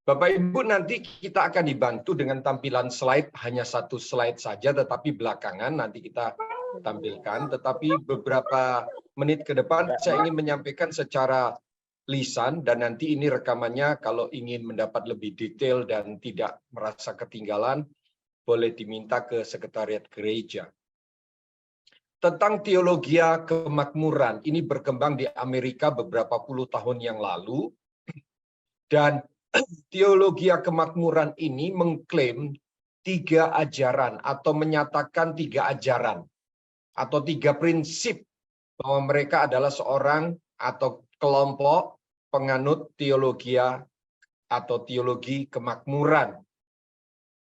Bapak Ibu, nanti kita akan dibantu dengan tampilan slide, hanya satu slide saja, tetapi belakangan nanti kita tampilkan. Tetapi beberapa menit ke depan saya ingin menyampaikan secara lisan, dan nanti ini rekamannya kalau ingin mendapat lebih detail dan tidak merasa ketinggalan, boleh diminta ke sekretariat gereja. Tentang teologi kemakmuran, ini berkembang di Amerika beberapa puluh tahun yang lalu, dan teologi kemakmuran ini mengklaim 3 ajaran atau menyatakan 3 ajaran atau 3 prinsip bahwa mereka adalah seorang atau kelompok penganut teologi atau teologi kemakmuran.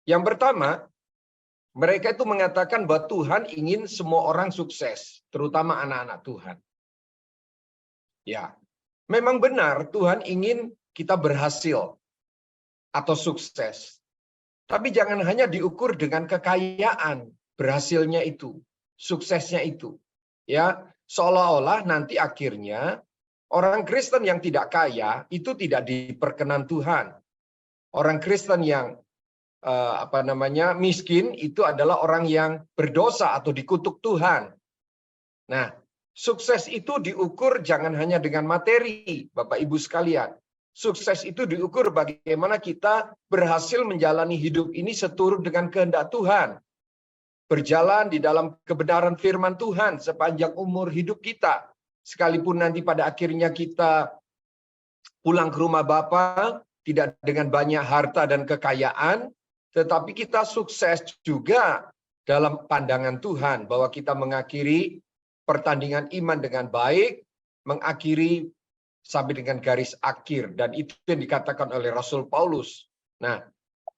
Yang pertama, mereka itu mengatakan bahwa Tuhan ingin semua orang sukses, terutama anak-anak Tuhan. Ya, memang benar Tuhan ingin kita berhasil atau sukses. Tapi jangan hanya diukur dengan kekayaan, berhasilnya itu, suksesnya itu. Ya, seolah-olah nanti akhirnya orang Kristen yang tidak kaya itu tidak diperkenan Tuhan. Orang Kristen yang miskin itu adalah orang yang berdosa atau dikutuk Tuhan. Nah, sukses itu diukur jangan hanya dengan materi, Bapak Ibu sekalian. Sukses itu diukur bagaimana kita berhasil menjalani hidup ini seturut dengan kehendak Tuhan. Berjalan di dalam kebenaran firman Tuhan sepanjang umur hidup kita. Sekalipun nanti pada akhirnya kita pulang ke rumah Bapa, tidak dengan banyak harta dan kekayaan, tetapi kita sukses juga dalam pandangan Tuhan, bahwa kita mengakhiri pertandingan iman dengan baik, mengakhiri sampai dengan garis akhir, dan itu yang dikatakan oleh Rasul Paulus. Nah,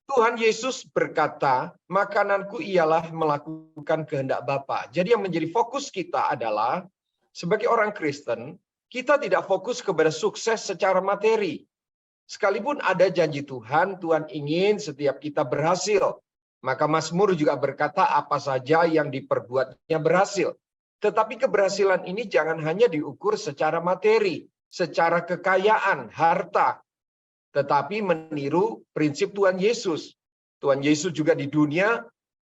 Tuhan Yesus berkata, makananku ialah melakukan kehendak Bapa. Jadi yang menjadi fokus kita adalah, sebagai orang Kristen, kita tidak fokus kepada sukses secara materi. Sekalipun ada janji Tuhan, Tuhan ingin setiap kita berhasil. Maka Mazmur juga berkata apa saja yang diperbuatnya berhasil. Tetapi keberhasilan ini jangan hanya diukur secara materi, secara kekayaan, harta, tetapi meniru prinsip Tuhan Yesus. Tuhan Yesus juga di dunia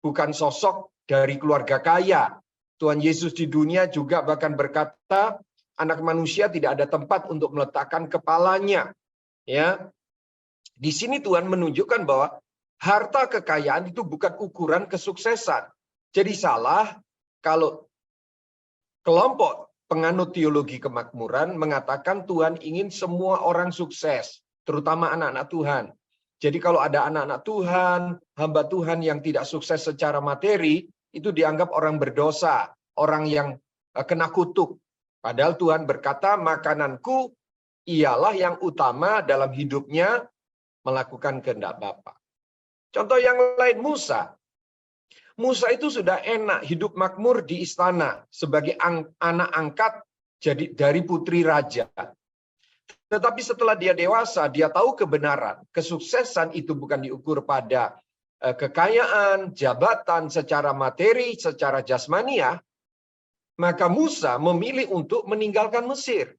bukan sosok dari keluarga kaya. Tuhan Yesus di dunia juga bahkan berkata, anak manusia tidak ada tempat untuk meletakkan kepalanya. Ya, di sini Tuhan menunjukkan bahwa harta kekayaan itu bukan ukuran kesuksesan. Jadi salah kalau kelompok penganut teologi kemakmuran mengatakan Tuhan ingin semua orang sukses, terutama anak-anak Tuhan. Jadi kalau ada anak-anak Tuhan, hamba Tuhan yang tidak sukses secara materi, itu dianggap orang berdosa, orang yang kena kutuk. Padahal Tuhan berkata, makananku ialah yang utama dalam hidupnya, melakukan kehendak Bapa. Contoh yang lain, Musa. Musa itu sudah enak hidup makmur di istana sebagai anak angkat jadi dari putri raja. Tetapi setelah dia dewasa, dia tahu kebenaran. Kesuksesan itu bukan diukur pada kekayaan, jabatan secara materi, secara jasmaniah. Maka Musa memilih untuk meninggalkan Mesir.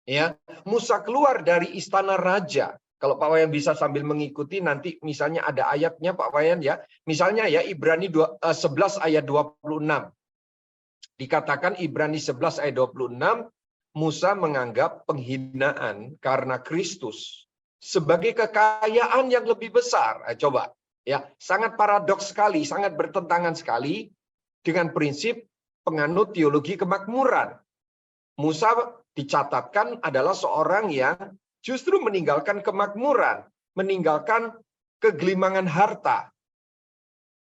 Ya, Musa keluar dari istana raja. Kalau Pak Wayan bisa sambil mengikuti, nanti misalnya ada ayatnya Pak Wayan ya. Misalnya ya Ibrani 11 ayat 26. Dikatakan Ibrani 11 ayat 26, Musa menganggap penghinaan karena Kristus sebagai kekayaan yang lebih besar. Coba ya, sangat paradoks sekali, sangat bertentangan sekali dengan prinsip penganut teologi kemakmuran. Musa dicatatkan adalah seorang yang justru meninggalkan kemakmuran, meninggalkan kegelimangan harta.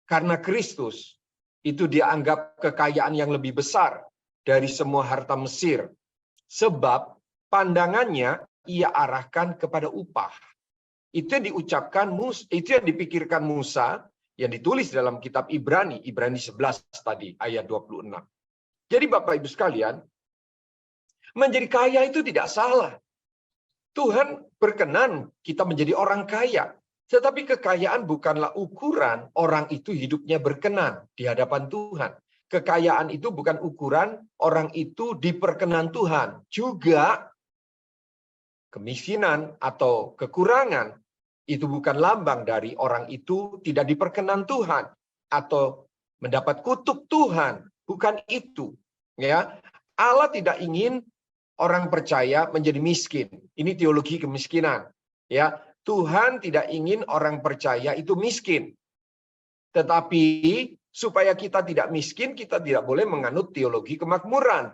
Karena Kristus, itu dianggap kekayaan yang lebih besar dari semua harta Mesir. Sebab pandangannya ia arahkan kepada upah. Itu yang diucapkan Musa, itu yang dipikirkan Musa, yang ditulis dalam kitab Ibrani, Ibrani 11 tadi, ayat 26. Jadi Bapak Ibu sekalian, menjadi kaya itu tidak salah. Tuhan berkenan kita menjadi orang kaya. Tetapi kekayaan bukanlah ukuran orang itu hidupnya berkenan di hadapan Tuhan. Kekayaan itu bukan ukuran orang itu diperkenan Tuhan. Juga kemiskinan atau kekurangan itu bukan lambang dari orang itu tidak diperkenan Tuhan atau mendapat kutuk Tuhan, bukan itu. Ya, Allah tidak ingin orang percaya menjadi miskin. Ini teologi kemiskinan. Ya, Tuhan tidak ingin orang percaya itu miskin. Tetapi supaya kita tidak miskin, kita tidak boleh menganut teologi kemakmuran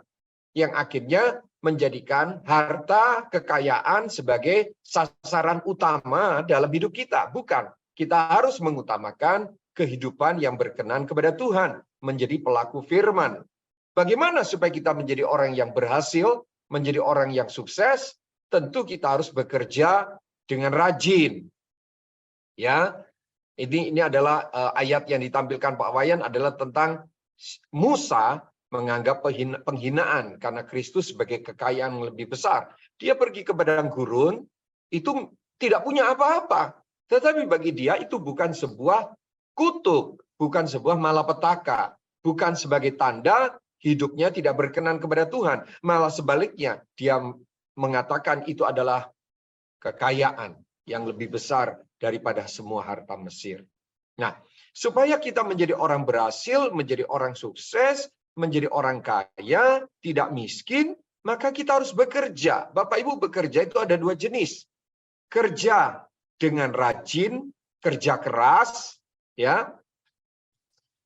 yang akhirnya menjadikan harta kekayaan sebagai sasaran utama dalam hidup kita. Bukan, kita harus mengutamakan kehidupan yang berkenan kepada Tuhan, menjadi pelaku firman. Bagaimana supaya kita menjadi orang yang berhasil, menjadi orang yang sukses? Tentu kita harus bekerja dengan rajin. Ya, ini adalah ayat yang ditampilkan Pak Wayan adalah tentang Musa menganggap penghinaan karena Kristus sebagai kekayaan yang lebih besar. Dia pergi ke padang gurun, itu tidak punya apa-apa. Tetapi bagi dia itu bukan sebuah kutuk, bukan sebuah malapetaka, bukan sebagai tanda hidupnya tidak berkenan kepada Tuhan. Malah sebaliknya, dia mengatakan itu adalah kekayaan yang lebih besar daripada semua harta Mesir. Nah, supaya kita menjadi orang berhasil, menjadi orang sukses, menjadi orang kaya, tidak miskin, maka kita harus bekerja. Bapak Ibu, bekerja itu ada dua jenis. Kerja dengan rajin, kerja keras, ya.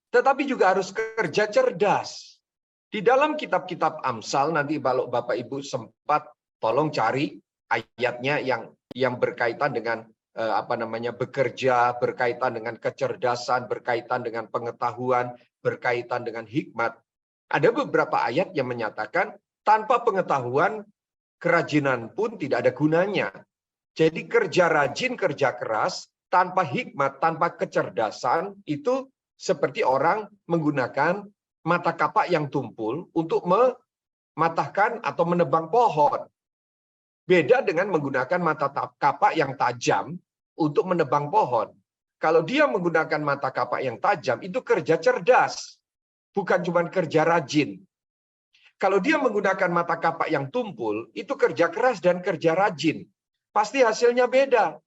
Tetapi juga harus kerja cerdas. Di dalam kitab-kitab Amsal, nanti kalau Bapak Ibu sempat, tolong cari ayatnya yang berkaitan dengan bekerja, berkaitan dengan kecerdasan, berkaitan dengan pengetahuan, berkaitan dengan hikmat. Ada beberapa ayat yang menyatakan tanpa pengetahuan, kerajinan pun tidak ada gunanya. Jadi kerja rajin, kerja keras, tanpa hikmat, tanpa kecerdasan, itu seperti orang menggunakan mata kapak yang tumpul untuk mematahkan atau menebang pohon. Beda dengan menggunakan mata kapak yang tajam untuk menebang pohon. Kalau dia menggunakan mata kapak yang tajam, itu kerja cerdas. Bukan cuma kerja rajin. Kalau dia menggunakan mata kapak yang tumpul, itu kerja keras dan kerja rajin. Pasti hasilnya beda.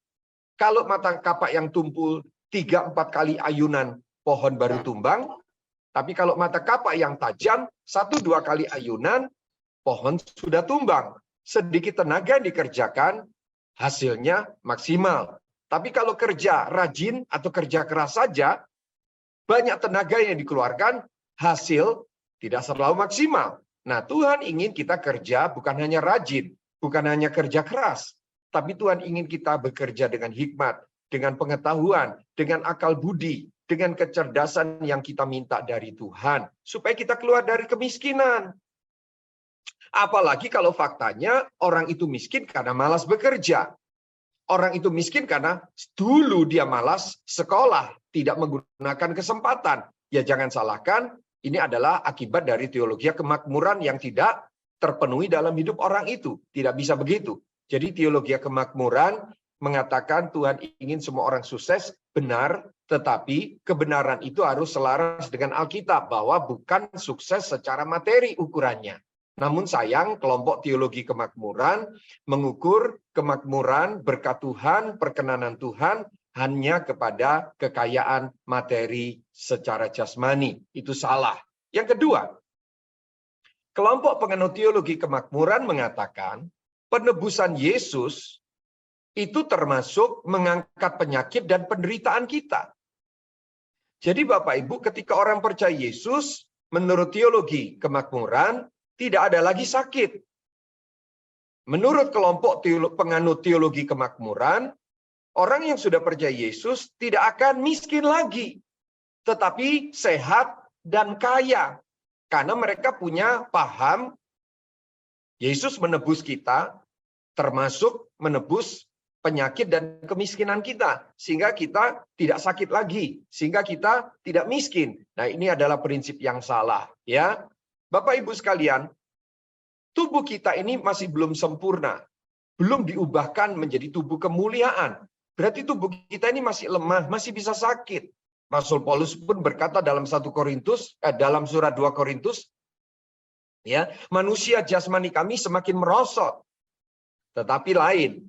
Kalau mata kapak yang tumpul 3-4 kali ayunan, pohon baru tumbang. Tapi kalau mata kapak yang tajam, 1-2 kali ayunan, pohon sudah tumbang. Sedikit tenaga yang dikerjakan, hasilnya maksimal. Tapi kalau kerja rajin atau kerja keras saja, banyak tenaga yang dikeluarkan, hasil tidak selalu maksimal. Nah, Tuhan ingin kita kerja bukan hanya rajin, bukan hanya kerja keras, tapi Tuhan ingin kita bekerja dengan hikmat, dengan pengetahuan, dengan akal budi, dengan kecerdasan yang kita minta dari Tuhan, supaya kita keluar dari kemiskinan. Apalagi kalau faktanya orang itu miskin karena malas bekerja. Orang itu miskin karena dulu dia malas sekolah, tidak menggunakan kesempatan. Ya jangan salahkan, ini adalah akibat dari teologi kemakmuran yang tidak terpenuhi dalam hidup orang itu. Tidak bisa begitu. Jadi teologi kemakmuran mengatakan Tuhan ingin semua orang sukses, benar, tetapi kebenaran itu harus selaras dengan Alkitab, bahwa bukan sukses secara materi ukurannya. Namun sayang, kelompok teologi kemakmuran mengukur kemakmuran berkat Tuhan, perkenanan Tuhan, hanya kepada kekayaan materi secara jasmani. Itu salah. Yang kedua, kelompok penganut teologi kemakmuran mengatakan penebusan Yesus itu termasuk mengangkat penyakit dan penderitaan kita. Jadi Bapak Ibu, ketika orang percaya Yesus, menurut teologi kemakmuran, tidak ada lagi sakit. Menurut kelompok penganut teologi kemakmuran, orang yang sudah percaya Yesus tidak akan miskin lagi, tetapi sehat dan kaya. Karena mereka punya paham, Yesus menebus kita, termasuk menebus penyakit dan kemiskinan kita. Sehingga kita tidak sakit lagi, sehingga kita tidak miskin. Nah, ini adalah prinsip yang salah. Ya, Bapak Ibu sekalian, tubuh kita ini masih belum sempurna. Belum diubahkan menjadi tubuh kemuliaan. Berarti tubuh kita ini masih lemah, masih bisa sakit. Rasul Paulus pun berkata dalam dalam surat 2 Korintus, ya, manusia jasmani kami semakin merosot. Tetapi lain,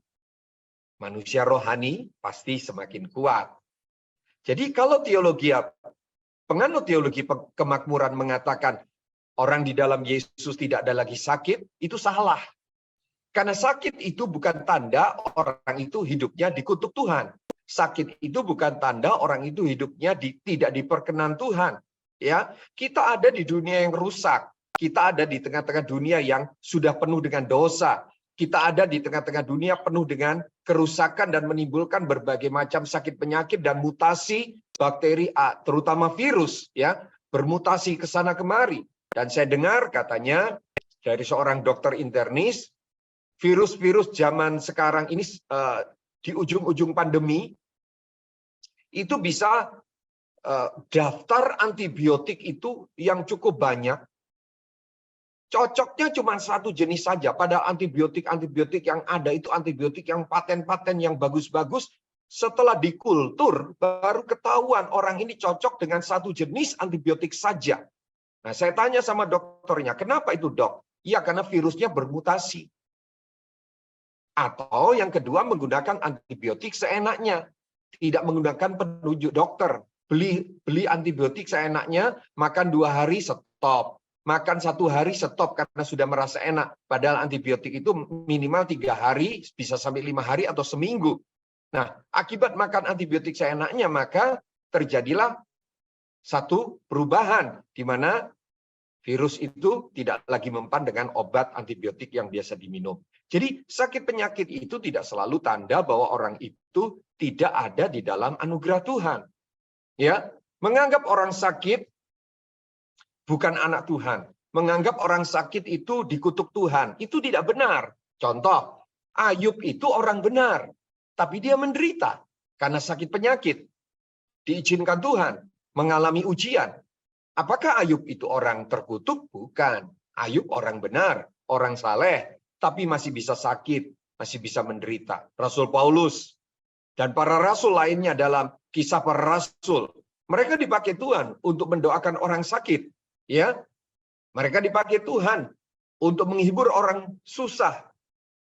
manusia rohani pasti semakin kuat. Jadi kalau penganut teologi kemakmuran mengatakan orang di dalam Yesus tidak ada lagi sakit, itu salah. Karena sakit itu bukan tanda orang itu hidupnya dikutuk Tuhan. Sakit itu bukan tanda orang itu hidupnya tidak diperkenan Tuhan. Ya, kita ada di dunia yang rusak. Kita ada di tengah-tengah dunia yang sudah penuh dengan dosa. Kita ada di tengah-tengah dunia penuh dengan kerusakan dan menimbulkan berbagai macam sakit penyakit dan mutasi bakteri, terutama virus, ya, bermutasi ke sana kemari. Dan saya dengar katanya dari seorang dokter internis, virus-virus zaman sekarang ini di ujung-ujung pandemi itu bisa daftar antibiotik itu yang cukup banyak. Cocoknya cuma satu jenis saja. Padahal antibiotik yang ada itu antibiotik yang paten-paten yang bagus-bagus. Setelah dikultur baru ketahuan orang ini cocok dengan satu jenis antibiotik saja. Nah, saya tanya sama dokternya, kenapa itu dok? Ya karena virusnya bermutasi. Atau yang kedua menggunakan antibiotik seenaknya, tidak menggunakan penunjuk dokter. Beli antibiotik seenaknya, makan 2 hari stop, makan 1 hari stop karena sudah merasa enak. Padahal antibiotik itu minimal 3 hari, bisa sampai 5 hari atau seminggu. Nah, akibat makan antibiotik seenaknya maka terjadilah satu perubahan di mana virus itu tidak lagi mempan dengan obat antibiotik yang biasa diminum. Jadi sakit penyakit itu tidak selalu tanda bahwa orang itu tidak ada di dalam anugerah Tuhan. Ya, menganggap orang sakit bukan anak Tuhan, menganggap orang sakit itu dikutuk Tuhan, itu tidak benar. Contoh, Ayub itu orang benar, tapi dia menderita karena sakit penyakit. Diizinkan Tuhan mengalami ujian. Apakah Ayub itu orang terkutuk? Bukan. Ayub orang benar, orang saleh, tapi masih bisa sakit, masih bisa menderita. Rasul Paulus dan para rasul lainnya dalam kisah para rasul, mereka dipakai Tuhan untuk mendoakan orang sakit. Ya, mereka dipakai Tuhan untuk menghibur orang susah,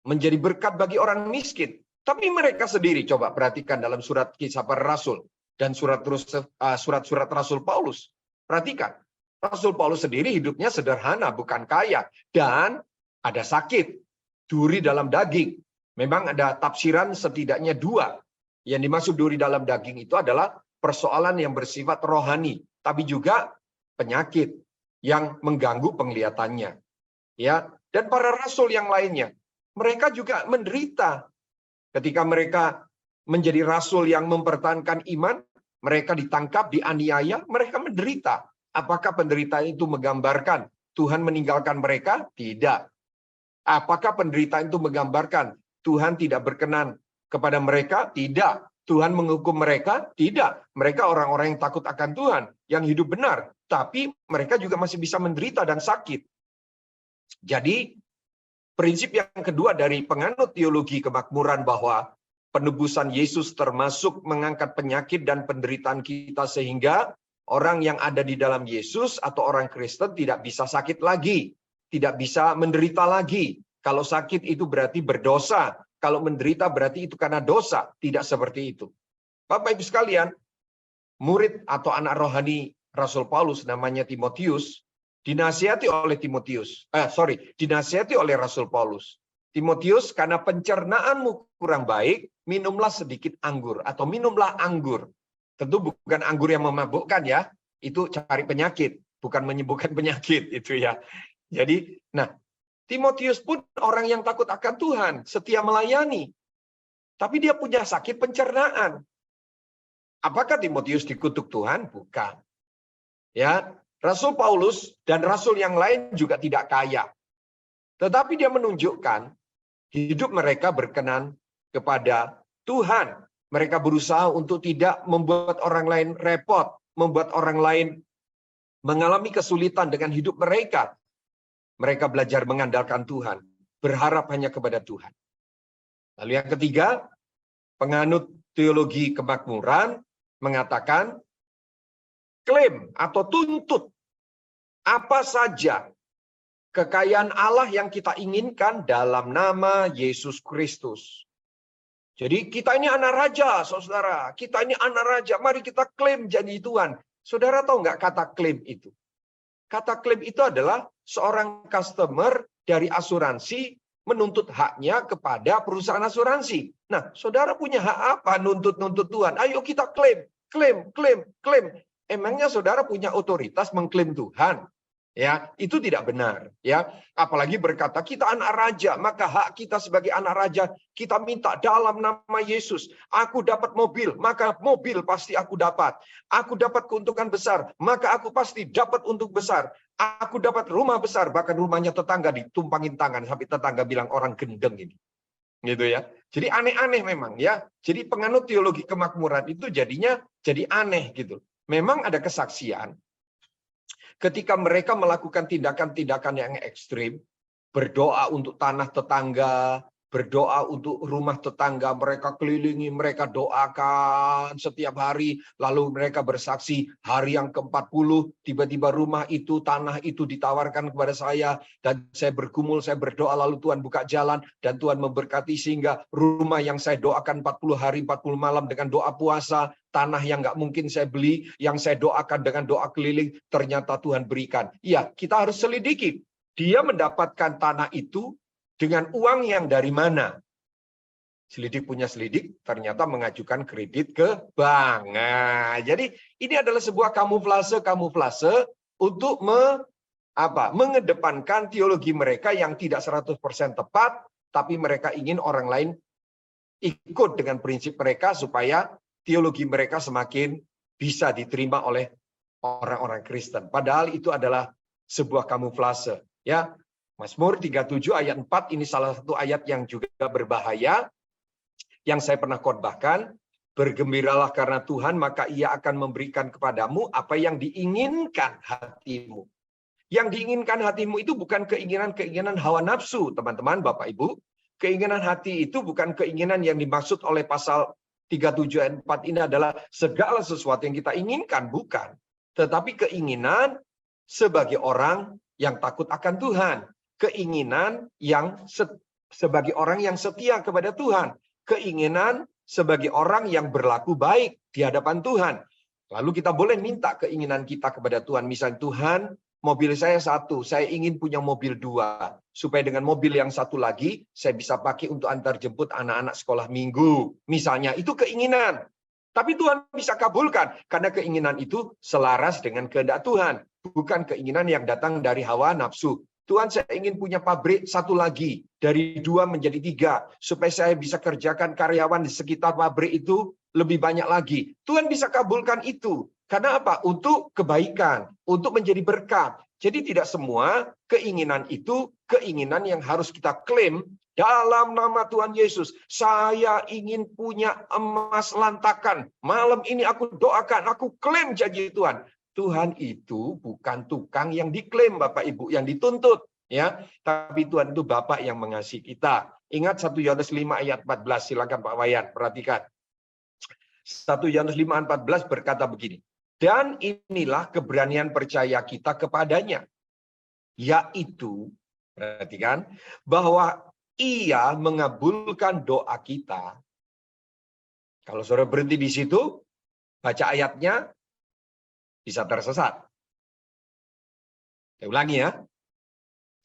menjadi berkat bagi orang miskin. Tapi mereka sendiri, coba perhatikan dalam surat kisah para rasul dan surat-surat Rasul Paulus. Perhatikan, Rasul Paulus sendiri hidupnya sederhana, bukan kaya. Dan ada sakit, duri dalam daging. Memang ada tafsiran setidaknya 2. Yang dimaksud duri dalam daging itu adalah persoalan yang bersifat rohani. Tapi juga penyakit yang mengganggu penglihatannya. Ya, dan para rasul yang lainnya, mereka juga menderita. Ketika mereka menjadi rasul yang mempertahankan iman, mereka ditangkap, dianiaya, mereka menderita. Apakah penderitaan itu menggambarkan Tuhan meninggalkan mereka? Tidak. Apakah penderitaan itu menggambarkan Tuhan tidak berkenan kepada mereka? Tidak. Tuhan menghukum mereka? Tidak. Mereka orang-orang yang takut akan Tuhan, yang hidup benar. Tapi mereka juga masih bisa menderita dan sakit. Jadi, prinsip yang kedua dari penganut teologi kemakmuran bahwa penebusan Yesus termasuk mengangkat penyakit dan penderitaan kita sehingga orang yang ada di dalam Yesus atau orang Kristen tidak bisa sakit lagi, tidak bisa menderita lagi. Kalau sakit itu berarti berdosa, kalau menderita berarti itu karena dosa, tidak seperti itu. Bapak Ibu sekalian, murid atau anak rohani Rasul Paulus namanya Timotius dinasihati oleh Rasul Paulus. Timotius, karena pencernaanmu kurang baik, minumlah sedikit anggur atau minumlah anggur. Tentu bukan anggur yang memabukkan ya, itu cari penyakit, bukan menyembuhkan penyakit itu ya. Jadi, nah, Timotius pun orang yang takut akan Tuhan, setia melayani. Tapi dia punya sakit pencernaan. Apakah Timotius dikutuk Tuhan? Bukan. Ya, Rasul Paulus dan rasul yang lain juga tidak kaya. Tetapi dia menunjukkan hidup mereka berkenan kepada Tuhan. Mereka berusaha untuk tidak membuat orang lain repot, membuat orang lain mengalami kesulitan dengan hidup mereka. Mereka belajar mengandalkan Tuhan, berharap hanya kepada Tuhan. Lalu yang ketiga, penganut teologi kemakmuran mengatakan klaim atau tuntut apa saja kekayaan Allah yang kita inginkan dalam nama Yesus Kristus. Jadi kita ini anak raja, saudara. Kita ini anak raja. Mari kita klaim janji Tuhan. Saudara tahu nggak kata klaim itu? Kata klaim itu adalah seorang customer dari asuransi menuntut haknya kepada perusahaan asuransi. Nah, saudara punya hak apa nuntut-nuntut Tuhan? Ayo kita klaim, klaim, klaim, klaim. Emangnya saudara punya otoritas mengklaim Tuhan? Ya, itu tidak benar, ya. Apalagi berkata kita anak raja, maka hak kita sebagai anak raja kita minta dalam nama Yesus. Aku dapat mobil, maka mobil pasti aku dapat. Aku dapat keuntungan besar, maka aku pasti dapat untung besar. Aku dapat rumah besar, bahkan rumahnya tetangga ditumpangin tangan sampai tetangga bilang orang gendeng ini. Gitu ya. Jadi aneh-aneh memang ya. Jadi penganut teologi kemakmuran itu jadinya jadi aneh gitu. Memang ada kesaksian ketika mereka melakukan tindakan-tindakan yang ekstrim, berdoa untuk tanah tetangga, berdoa untuk rumah tetangga, mereka kelilingi, mereka doakan setiap hari, lalu mereka bersaksi, hari yang ke-40, tiba-tiba rumah itu, tanah itu ditawarkan kepada saya, dan saya bergumul, saya berdoa, lalu Tuhan buka jalan, dan Tuhan memberkati, sehingga rumah yang saya doakan 40 hari, 40 malam dengan doa puasa, tanah yang nggak mungkin saya beli, yang saya doakan dengan doa keliling, ternyata Tuhan berikan. Iya, kita harus selidiki. Dia mendapatkan tanah itu dengan uang yang dari mana? Selidik punya selidik, ternyata mengajukan kredit ke bank. Nah, jadi ini adalah sebuah kamuflase untuk mengedepankan teologi mereka yang tidak 100% tepat, tapi mereka ingin orang lain ikut dengan prinsip mereka supaya teologi mereka semakin bisa diterima oleh orang-orang Kristen. Padahal itu adalah sebuah kamuflase. Ya, Mazmur 37 ayat 4 ini salah satu ayat yang juga berbahaya, yang saya pernah khotbahkan. Bergembiralah karena Tuhan, maka Ia akan memberikan kepadamu apa yang diinginkan hatimu. Yang diinginkan hatimu itu bukan keinginan-keinginan hawa nafsu, teman-teman, Bapak Ibu. Keinginan hati itu bukan keinginan yang dimaksud oleh pasal 37 ayat 4 ini adalah segala sesuatu yang kita inginkan, bukan. Tetapi keinginan sebagai orang yang takut akan Tuhan. Keinginan yang sebagai orang yang setia kepada Tuhan. Keinginan sebagai orang yang berlaku baik di hadapan Tuhan. Lalu kita boleh minta keinginan kita kepada Tuhan. Misalnya, Tuhan, mobil saya 1, saya ingin punya mobil 2. Supaya dengan mobil yang 1 lagi, saya bisa pakai untuk antar jemput anak-anak sekolah minggu. Misalnya, itu keinginan. Tapi Tuhan bisa kabulkan. Karena keinginan itu selaras dengan kehendak Tuhan. Bukan keinginan yang datang dari hawa nafsu. Tuhan, saya ingin punya pabrik 1 lagi. Dari 2 menjadi 3. Supaya saya bisa kerjakan karyawan di sekitar pabrik itu lebih banyak lagi. Tuhan bisa kabulkan itu. Karena apa? Untuk kebaikan. Untuk menjadi berkat. Jadi tidak semua keinginan itu keinginan yang harus kita klaim dalam nama Tuhan Yesus. Saya ingin punya emas lantakan. Malam ini aku doakan, aku klaim janji Tuhan. Tuhan itu bukan tukang yang diklaim, Bapak Ibu, yang dituntut, ya. Tapi Tuhan itu Bapak yang mengasihi kita. Ingat 1 Yohanes 5 ayat 14, silakan Pak Wayan, perhatikan. 1 Yohanes 5 ayat 14 berkata begini. Dan inilah keberanian percaya kita kepadanya, yaitu, perhatikan, bahwa Ia mengabulkan doa kita. Kalau saudara berhenti di situ, baca ayatnya, bisa tersesat. Saya ulangi ya.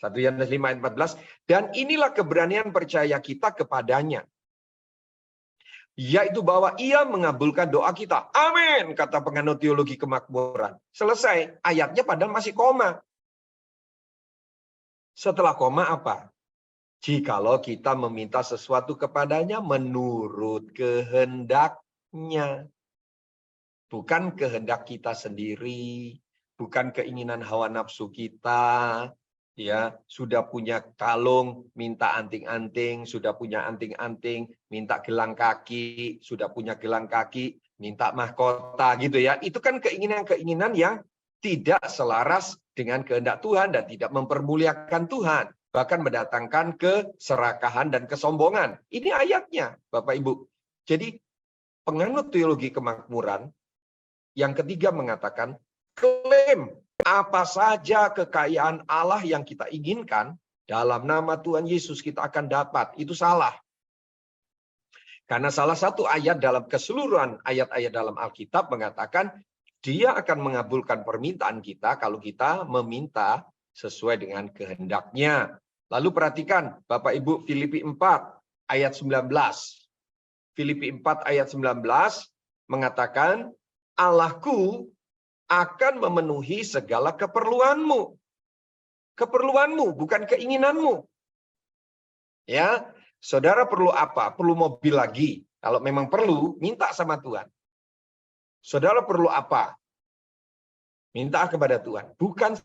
1 Yohanes 5 ayat 14. Dan inilah keberanian percaya kita kepadanya, yaitu bahwa Ia mengabulkan doa kita. Amin, kata penganut teologi kemakmuran. Selesai. Ayatnya padahal masih koma. Setelah koma apa? Jikalau kita meminta sesuatu kepadanya menurut kehendaknya. Bukan kehendak kita sendiri, bukan keinginan hawa nafsu kita. Ya, sudah punya kalung, minta anting-anting, sudah punya anting-anting, minta gelang kaki, sudah punya gelang kaki, minta mahkota gitu ya. Itu kan keinginan-keinginan yang tidak selaras dengan kehendak Tuhan dan tidak mempermuliakan Tuhan, bahkan mendatangkan keserakahan dan kesombongan. Ini ayatnya, Bapak Ibu. Jadi penganut teologi kemakmuran yang ketiga mengatakan, klaim apa saja kekayaan Allah yang kita inginkan, dalam nama Tuhan Yesus kita akan dapat. Itu salah. Karena salah satu ayat dalam keseluruhan ayat-ayat dalam Alkitab mengatakan Dia akan mengabulkan permintaan kita kalau kita meminta sesuai dengan kehendak-Nya. Lalu perhatikan Bapak Ibu Filipi 4 ayat 19. Filipi 4 ayat 19 mengatakan Allahku akan memenuhi segala keperluanmu. Keperluanmu bukan keinginanmu. Ya, saudara perlu apa? Perlu mobil lagi. Kalau memang perlu, minta sama Tuhan. Saudara perlu apa? Minta kepada Tuhan. Bukan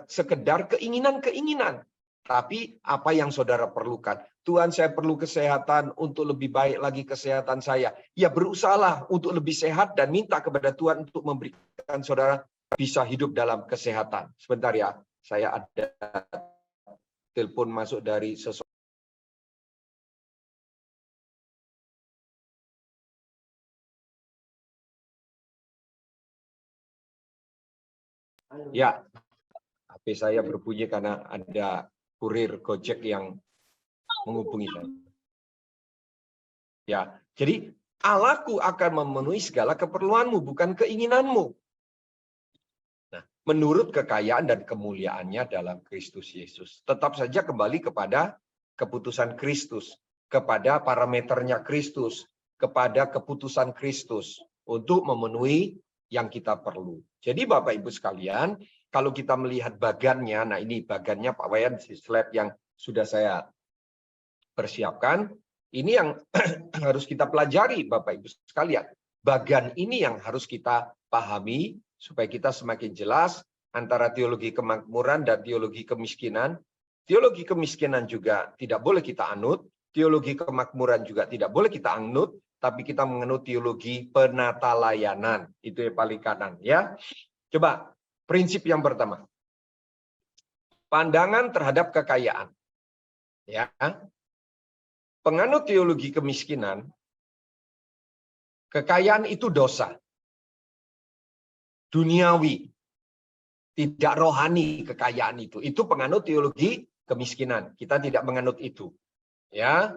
sekedar keinginan-keinginan. Tapi apa yang saudara perlukan. Tuhan, saya perlu kesehatan untuk lebih baik lagi kesehatan saya. Ya berusahalah untuk lebih sehat dan minta kepada Tuhan untuk memberikan saudara bisa hidup dalam kesehatan. Sebentar ya, saya ada telepon masuk dari seseorang. Ya, HP saya berbunyi karena ada kurir Gojek yang menghubungi saya. Ya, jadi Allahku akan memenuhi segala keperluanmu, bukan keinginanmu. Nah, menurut kekayaan dan kemuliaannya dalam Kristus Yesus. Tetap saja kembali kepada keputusan Kristus, kepada parameternya Kristus, kepada keputusan Kristus untuk memenuhi yang kita perlu. Jadi Bapak Ibu sekalian, kalau kita melihat bagannya, nah ini bagannya Pak Wayan di slide yang sudah saya persiapkan, ini yang harus kita pelajari Bapak Ibu sekalian. Bagan ini yang harus kita pahami supaya kita semakin jelas antara teologi kemakmuran dan teologi kemiskinan. Teologi kemiskinan juga tidak boleh kita anut, teologi kemakmuran juga tidak boleh kita anut, tapi kita menganut teologi penata layanan. Itu yang paling kanan ya. Coba prinsip yang pertama. Pandangan terhadap kekayaan. Ya. Penganut teologi kemiskinan, kekayaan itu dosa. Duniawi. Tidak rohani kekayaan itu. Itu penganut teologi kemiskinan. Kita tidak menganut itu. Ya.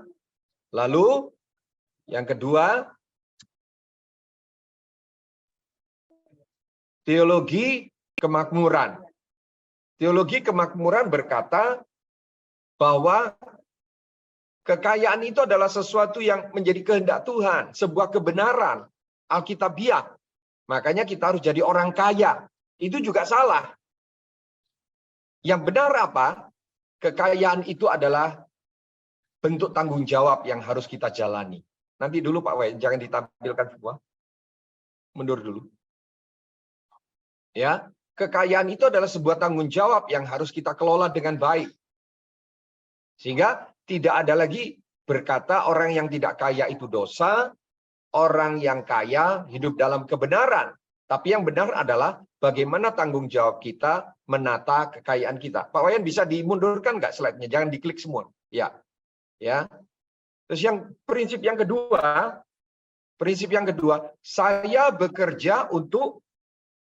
Lalu yang kedua, teologi kemakmuran. Teologi kemakmuran berkata bahwa kekayaan itu adalah sesuatu yang menjadi kehendak Tuhan, sebuah kebenaran alkitabiah. Makanya kita harus jadi orang kaya. Itu juga salah. Yang benar apa? Kekayaan itu adalah bentuk tanggung jawab yang harus kita jalani. Nanti dulu Pak Wayan, jangan ditampilkan semua. Mundur dulu. Ya, kekayaan itu adalah sebuah tanggung jawab yang harus kita kelola dengan baik. Sehingga tidak ada lagi berkata orang yang tidak kaya itu dosa, orang yang kaya hidup dalam kebenaran. Tapi yang benar adalah bagaimana tanggung jawab kita menata kekayaan kita. Pak Wayan bisa dimundurkan nggak slide-nya? Jangan diklik semua. Ya, ya. Terus yang prinsip yang kedua, saya bekerja untuk,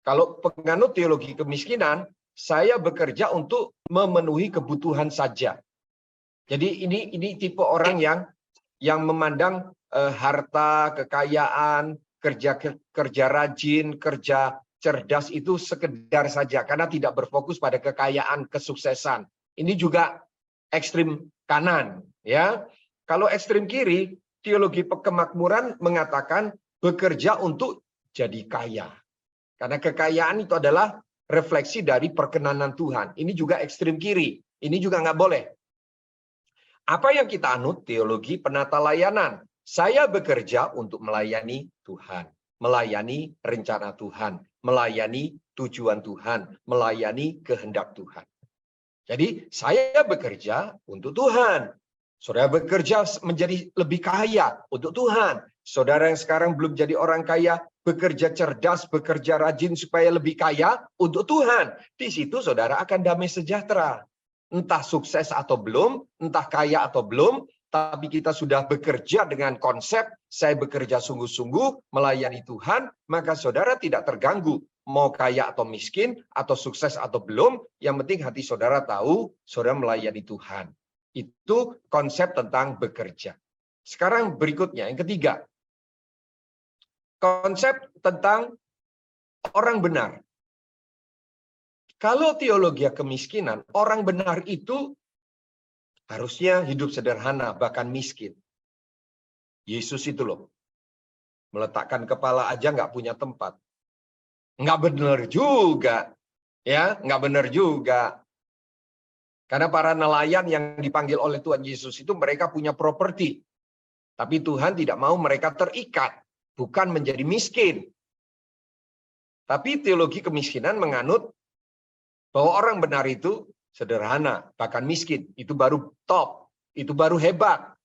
kalau penganut teologi kemiskinan, saya bekerja untuk memenuhi kebutuhan saja. Jadi ini tipe orang yang memandang harta, kekayaan, kerja rajin, kerja cerdas itu sekedar saja karena tidak berfokus pada kekayaan, kesuksesan. Ini juga ekstrim kanan, ya. Kalau ekstrim kiri, teologi kemakmuran mengatakan bekerja untuk jadi kaya. Karena kekayaan itu adalah refleksi dari perkenanan Tuhan. Ini juga ekstrim kiri. Ini juga nggak boleh. Apa yang kita anut? Teologi penata layanan. Saya bekerja untuk melayani Tuhan. Melayani rencana Tuhan. Melayani tujuan Tuhan. Melayani kehendak Tuhan. Jadi saya bekerja untuk Tuhan. Saudara bekerja menjadi lebih kaya untuk Tuhan. Saudara yang sekarang belum jadi orang kaya, bekerja cerdas, bekerja rajin supaya lebih kaya untuk Tuhan. Di situ saudara akan damai sejahtera. Entah sukses atau belum, entah kaya atau belum, tapi kita sudah bekerja dengan konsep, saya bekerja sungguh-sungguh melayani Tuhan, maka saudara tidak terganggu. Mau kaya atau miskin, atau sukses atau belum, yang penting hati saudara tahu, saudara melayani Tuhan. Itu konsep tentang bekerja. Sekarang berikutnya, yang ketiga. Konsep tentang orang benar. Kalau teologi kemiskinan, orang benar itu harusnya hidup sederhana, bahkan miskin. Yesus itu loh, meletakkan kepala aja nggak punya tempat. Nggak benar juga. Ya, nggak benar juga. Karena para nelayan yang dipanggil oleh Tuhan Yesus itu mereka punya properti. Tapi Tuhan tidak mau mereka terikat, bukan menjadi miskin. Tapi teologi kemiskinan menganut bahwa orang benar itu sederhana, bahkan miskin. Itu baru top, itu baru hebat.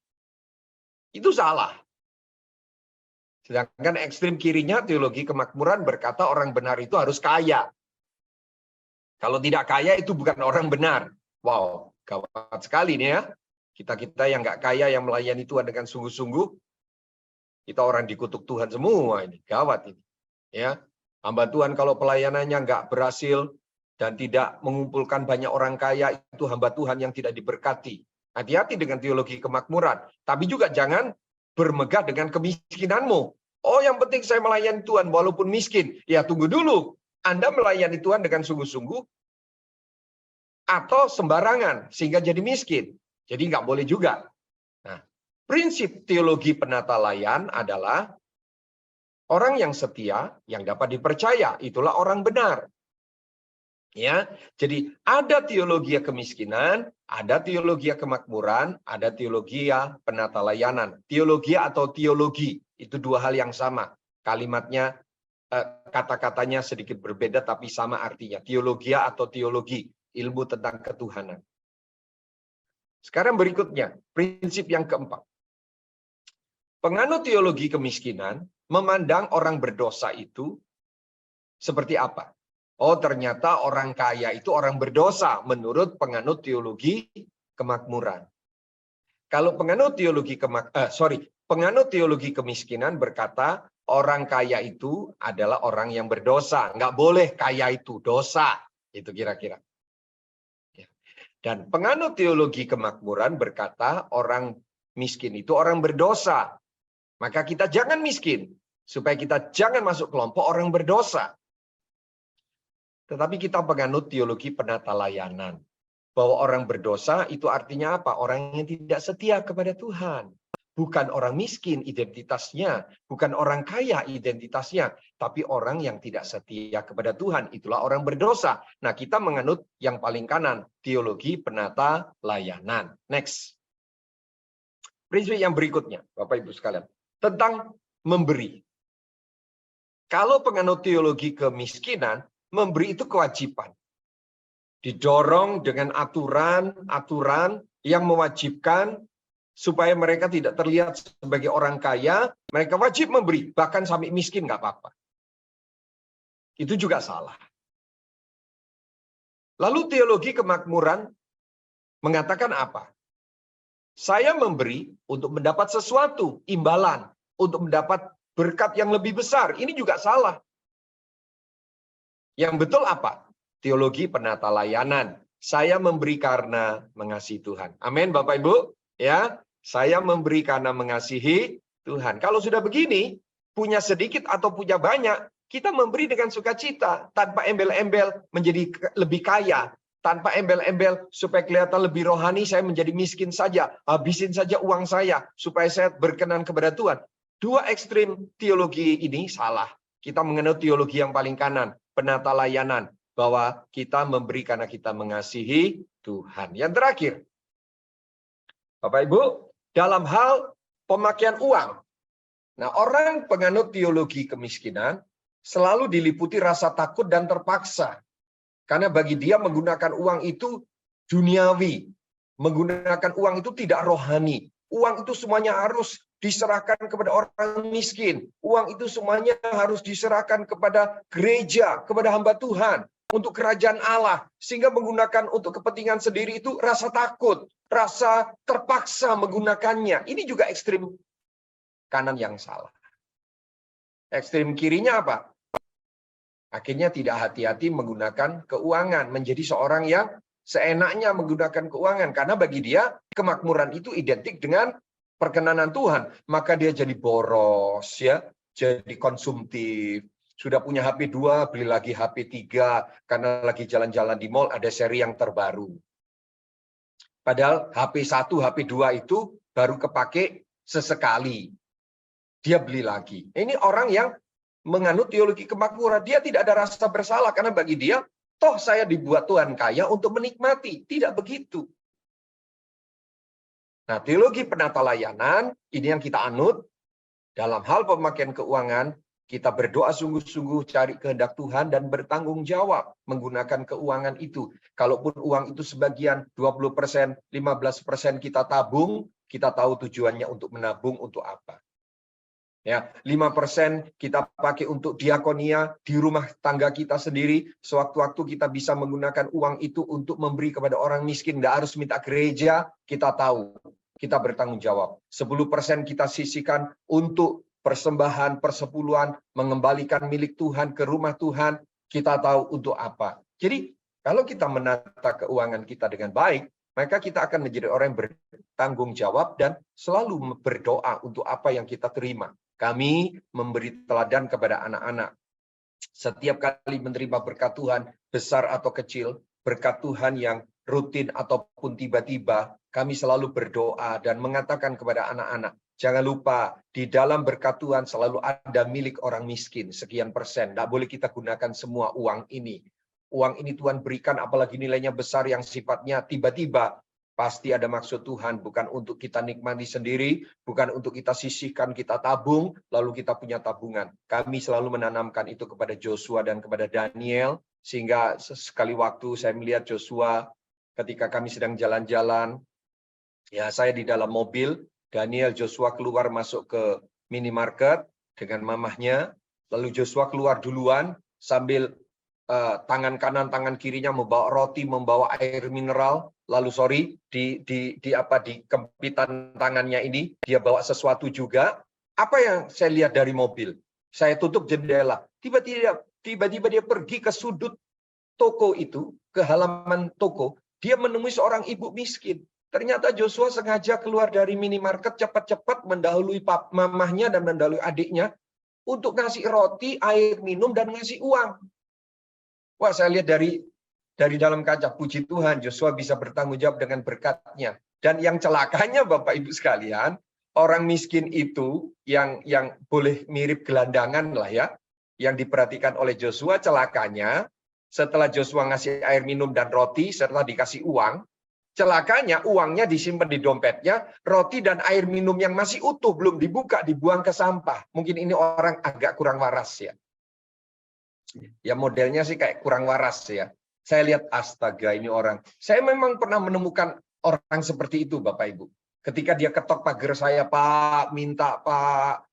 Itu salah. Sedangkan ekstrim kirinya teologi kemakmuran berkata orang benar itu harus kaya. Kalau tidak kaya itu bukan orang benar. Wow, gawat sekali nih ya. Kita-kita yang nggak kaya, yang melayani Tuhan dengan sungguh-sungguh, kita orang dikutuk Tuhan semua ini. Gawat ini. Ya, hamba Tuhan kalau pelayanannya nggak berhasil dan tidak mengumpulkan banyak orang kaya, itu hamba Tuhan yang tidak diberkati. Hati-hati dengan teologi kemakmuran. Tapi juga jangan bermegah dengan kemiskinanmu. Oh, yang penting saya melayani Tuhan walaupun miskin. Ya, tunggu dulu. Anda melayani Tuhan dengan sungguh-sungguh atau sembarangan sehingga jadi miskin. Jadi nggak boleh juga. Nah, prinsip teologi penata layan adalah orang yang setia, yang dapat dipercaya, itulah orang benar. Ya, jadi ada teologi kemiskinan, ada teologi kemakmuran, ada teologi penata layanan. Teologi atau teologi itu dua hal yang sama. Kalimatnya, kata-katanya sedikit berbeda tapi sama artinya. Teologi atau teologi, ilmu tentang ketuhanan. Sekarang berikutnya, prinsip yang keempat. Penganut teologi kemiskinan memandang orang berdosa itu seperti apa? Oh, ternyata orang kaya itu orang berdosa menurut penganut teologi kemakmuran. Kalau penganut teologi penganut teologi kemiskinan berkata orang kaya itu adalah orang yang berdosa. Nggak boleh kaya itu dosa. Itu kira-kira. Dan penganut teologi kemakmuran berkata orang miskin itu orang berdosa. Maka kita jangan miskin. Supaya kita jangan masuk kelompok orang berdosa. Tetapi kita penganut teologi penata layanan. Bahwa orang berdosa itu artinya apa? Orang yang tidak setia kepada Tuhan. Bukan orang miskin identitasnya. Bukan orang kaya identitasnya. Tapi orang yang tidak setia kepada Tuhan. Itulah orang berdosa. Nah, kita menganut yang paling kanan. Teologi penata layanan. Next. Prinsip yang berikutnya, Bapak Ibu sekalian. Tentang memberi. Kalau penganut teologi kemiskinan, memberi itu kewajiban. Didorong dengan aturan-aturan yang mewajibkan supaya mereka tidak terlihat sebagai orang kaya, mereka wajib memberi, bahkan sampai miskin nggak apa-apa. Itu juga salah. Lalu teologi kemakmuran mengatakan apa? Saya memberi untuk mendapat sesuatu, imbalan, untuk mendapat berkat yang lebih besar. Ini juga salah. Yang betul apa? Teologi penata layanan. Saya memberi karena mengasihi Tuhan. Amin, Bapak Ibu. Ya, saya memberi karena mengasihi Tuhan. Kalau sudah begini, punya sedikit atau punya banyak, kita memberi dengan sukacita, tanpa embel-embel menjadi lebih kaya, tanpa embel-embel supaya kelihatan lebih rohani, saya menjadi miskin saja, habisin saja uang saya supaya saya berkenan kepada Tuhan. Dua ekstrim teologi ini salah. Kita mengenal teologi yang paling kanan, penata layanan, bahwa kita memberi karena kita mengasihi Tuhan. Yang terakhir, Bapak Ibu, dalam hal pemakaian uang. Nah, orang penganut teologi kemiskinan selalu diliputi rasa takut dan terpaksa. Karena bagi dia menggunakan uang itu duniawi. Menggunakan uang itu tidak rohani. Uang itu semuanya harus diserahkan kepada orang miskin. Uang itu semuanya harus diserahkan kepada gereja, kepada hamba Tuhan, untuk kerajaan Allah. Sehingga menggunakan untuk kepentingan sendiri itu rasa takut, rasa terpaksa menggunakannya. Ini juga ekstrim kanan yang salah. Ekstrim kirinya apa? Akhirnya tidak hati-hati menggunakan keuangan, menjadi seorang yang seenaknya menggunakan keuangan. Karena bagi dia, kemakmuran itu identik dengan perkenanan Tuhan, maka dia jadi boros, ya, jadi konsumtif. Sudah punya HP 2, beli lagi HP 3, karena lagi jalan-jalan di mall ada seri yang terbaru. Padahal HP 1, HP 2 itu baru kepake sesekali. Dia beli lagi. Ini orang yang menganut teologi kemakmuran. Dia tidak ada rasa bersalah, karena bagi dia, toh saya dibuat Tuhan kaya untuk menikmati. Tidak begitu. Nah, teologi penata layanan, ini yang kita anut. Dalam hal pemakaian keuangan, kita berdoa sungguh-sungguh cari kehendak Tuhan dan bertanggung jawab menggunakan keuangan itu. Kalaupun uang itu sebagian 20%, 15% kita tabung, kita tahu tujuannya untuk menabung untuk apa. Ya, 5% kita pakai untuk diakonia di rumah tangga kita sendiri. Sewaktu-waktu kita bisa menggunakan uang itu untuk memberi kepada orang miskin. Nggak harus minta gereja, kita tahu. Kita bertanggung jawab. 10% kita sisihkan untuk persembahan, persepuluhan, mengembalikan milik Tuhan ke rumah Tuhan. Kita tahu untuk apa. Jadi, kalau kita menata keuangan kita dengan baik, maka kita akan menjadi orang yang bertanggung jawab dan selalu berdoa untuk apa yang kita terima. Kami memberi teladan kepada anak-anak. Setiap kali menerima berkat Tuhan, besar atau kecil, berkat Tuhan yang rutin ataupun tiba-tiba, kami selalu berdoa dan mengatakan kepada anak-anak, jangan lupa, di dalam berkat Tuhan selalu ada milik orang miskin, sekian persen. Tidak boleh kita gunakan semua uang ini. Uang ini Tuhan berikan, apalagi nilainya besar yang sifatnya tiba-tiba. Pasti ada maksud Tuhan, bukan untuk kita nikmati sendiri, bukan untuk kita sisihkan, kita tabung, lalu kita punya tabungan. Kami selalu menanamkan itu kepada Joshua dan kepada Daniel, sehingga sekali waktu saya melihat Joshua ketika kami sedang jalan-jalan, ya saya di dalam mobil, Daniel Joshua keluar masuk ke minimarket dengan mamahnya, lalu Joshua keluar duluan sambil tangan kanan, tangan kirinya membawa roti, membawa air mineral, lalu di kempitan tangannya ini dia bawa sesuatu juga. Apa yang saya lihat dari mobil? Saya tutup jendela. Tiba-tiba dia pergi ke sudut toko itu, ke halaman toko. Dia menemui seorang ibu miskin. Ternyata Joshua sengaja keluar dari minimarket cepat-cepat mendahului mamahnya dan mendahului adiknya untuk ngasih roti, air minum, dan ngasih uang. Wah, saya lihat dari dalam kaca, puji Tuhan, Joshua bisa bertanggung jawab dengan berkatnya. Dan yang celakanya, Bapak Ibu sekalian, orang miskin itu yang boleh mirip gelandangan lah ya, yang diperhatikan oleh Joshua, celakanya, setelah Joshua ngasih air minum dan roti, setelah dikasih uang, celakanya uangnya disimpan di dompetnya, roti dan air minum yang masih utuh, belum dibuka, dibuang ke sampah. Mungkin ini orang agak kurang waras ya. Ya modelnya sih kayak kurang waras ya. Saya lihat astaga ini orang. Saya memang pernah menemukan orang seperti itu Bapak Ibu. Ketika dia ketok pagar saya, Pak, minta Pak,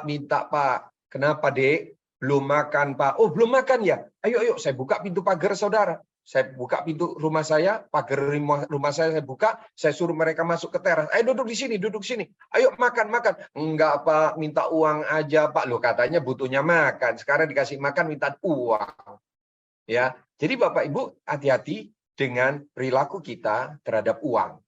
minta Pak. Kenapa Dek? Belum makan Pak. Oh belum makan ya? Ayo saya buka pintu pagar saudara. Saya buka pintu rumah saya, pagar rumah saya buka, saya suruh mereka masuk ke teras. Ayo duduk di sini, duduk sini. Ayo makan. Enggak Pak, minta uang aja Pak. Loh katanya butuhnya makan. Sekarang dikasih makan minta uang. Ya, jadi Bapak Ibu hati-hati dengan perilaku kita terhadap uang.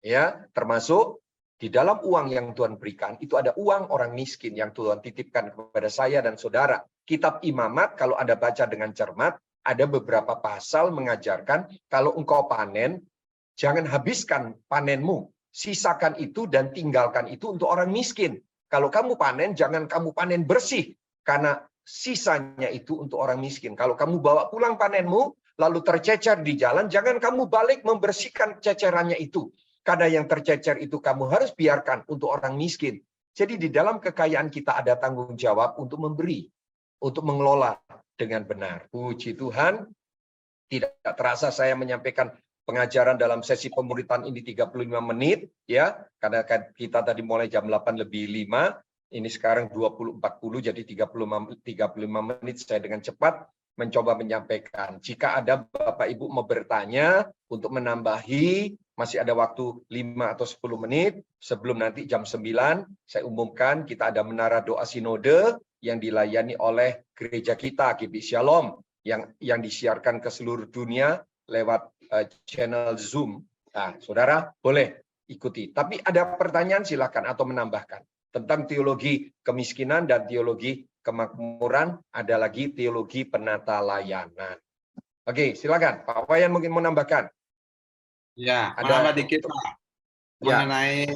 Ya, termasuk di dalam uang yang Tuhan berikan, itu ada uang orang miskin yang Tuhan titipkan kepada saya dan saudara. Kitab Imamat, kalau Anda baca dengan cermat, ada beberapa pasal mengajarkan kalau engkau panen, jangan habiskan panenmu. Sisakan itu dan tinggalkan itu untuk orang miskin. Kalau kamu panen, jangan kamu panen bersih. Karena sisanya itu untuk orang miskin. Kalau kamu bawa pulang panenmu, lalu tercecer di jalan, jangan kamu balik membersihkan cecerannya itu. Karena yang tercecer itu kamu harus biarkan untuk orang miskin. Jadi di dalam kekayaan kita ada tanggung jawab untuk memberi, untuk mengelola dengan benar. Puji Tuhan, tidak terasa saya menyampaikan pengajaran dalam sesi pemuritan ini 35 menit, ya, karena kita tadi mulai jam 8:05, ini sekarang 20.40, jadi 35 menit saya dengan cepat mencoba menyampaikan. Jika ada Bapak Ibu mau bertanya untuk menambahi, masih ada waktu 5 atau 10 menit, sebelum nanti jam 9, saya umumkan kita ada menara doa sinode, yang dilayani oleh gereja kita, GBI Shalom, yang disiarkan ke seluruh dunia lewat channel Zoom. Nah, saudara, boleh ikuti. Tapi ada pertanyaan silakan atau menambahkan tentang teologi kemiskinan dan teologi kemakmuran, ada lagi teologi penata layanan. Oke, silakan Pak Wayan mungkin menambahkan. Ya, Ada menambah dikit Pak. Ya. Mengenai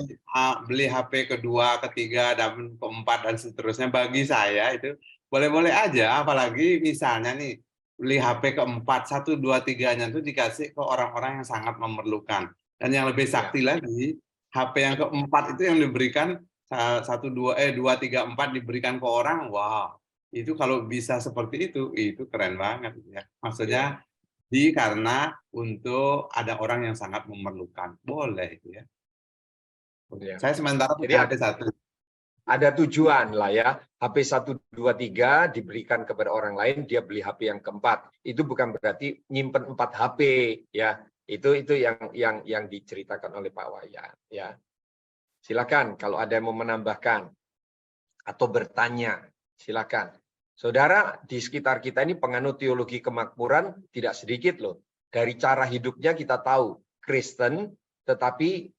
beli HP kedua, ketiga, dan keempat dan seterusnya, bagi saya itu boleh-boleh aja, apalagi misalnya nih beli HP keempat, 1, 2, 3-nya itu dikasih ke orang-orang yang sangat memerlukan. Dan yang lebih sakti lagi, HP yang keempat itu yang diberikan 1, 2, 2, 3, 4 diberikan ke orang, wow, itu kalau bisa seperti itu keren banget ya. Maksudnya karena untuk ada orang yang sangat memerlukan, boleh itu ya. Saya sementara punya HP 1. Ada tujuan lah ya. HP 1, 2, 3 diberikan kepada orang lain, dia beli HP yang keempat. Itu bukan berarti nyimpen 4 HP ya. Itu yang diceritakan oleh Pak Wayan ya. Silakan kalau ada yang mau menambahkan atau bertanya, silakan. Saudara, di sekitar kita ini penganut teologi kemakmuran tidak sedikit loh. Dari cara hidupnya kita tahu Kristen, tetapi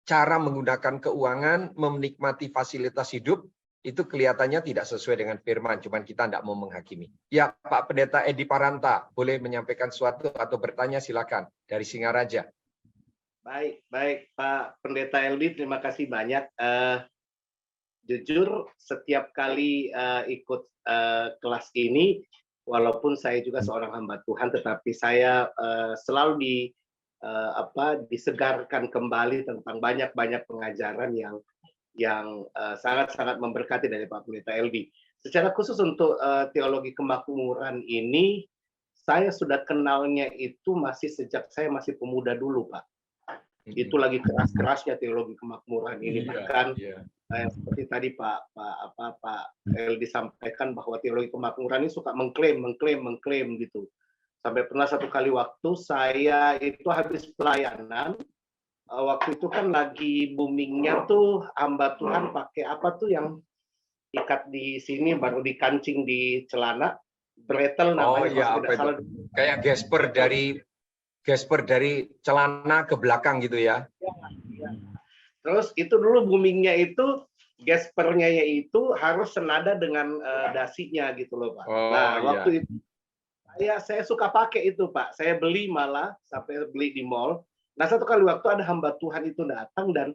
cara menggunakan keuangan, menikmati fasilitas hidup, itu kelihatannya tidak sesuai dengan firman, cuman kita tidak mau menghakimi. Ya, Pak Pendeta Edi Paranta, boleh menyampaikan sesuatu atau bertanya, silakan, dari Singaraja. Baik Pak Pendeta Eldi, terima kasih banyak. Jujur, setiap kali ikut kelas ini, walaupun saya juga seorang hamba Tuhan, tetapi saya selalu disegarkan kembali tentang banyak pengajaran yang sangat-sangat memberkati dari Pak Pendeta Eldi. Secara khusus untuk teologi kemakmuran ini, saya sudah kenalnya itu masih sejak saya masih pemuda dulu, Pak. Itu lagi keras-kerasnya teologi kemakmuran ini, bahkan seperti tadi Pak Eldi sampaikan bahwa teologi kemakmuran ini suka mengklaim gitu. Sampai pernah satu kali waktu saya itu habis pelayanan, waktu itu kan lagi boomingnya tuh hamba Tuhan pakai apa tuh yang ikat di sini baru dikancing di celana, bretel namanya. Oh iya, apa itu? Kayak gesper dari celana ke belakang gitu ya. Ya. Terus itu dulu boomingnya itu gespernya itu harus senada dengan dasinya gitu loh Pak. Waktu itu saya suka pakai itu Pak. Saya beli malah sampai beli di mall. Nah satu kali waktu ada hamba Tuhan itu datang dan